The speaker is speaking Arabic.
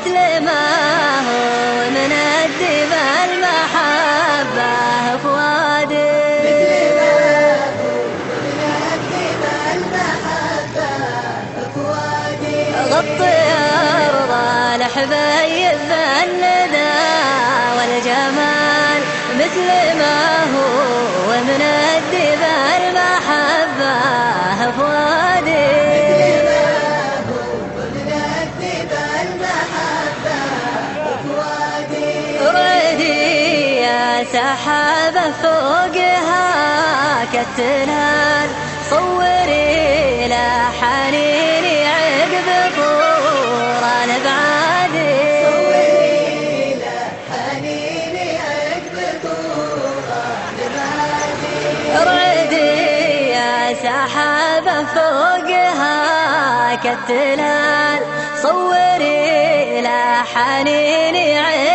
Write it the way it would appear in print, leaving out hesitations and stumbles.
مثل ما هو من الدمى المحبة فؤادي مثل ما هو من الدمى المحبة فؤادي غطي أرض الحبيب بالندى والجمال مثل ما هو من الدمى المحبة فؤادي سحابة فوقها كالتلال صوري لحنيني عقب طور الابعادي صوري لحنيني عقب طور الابعادي ردي يا سحابة فوقها كالتلال صوري لحنيني عقب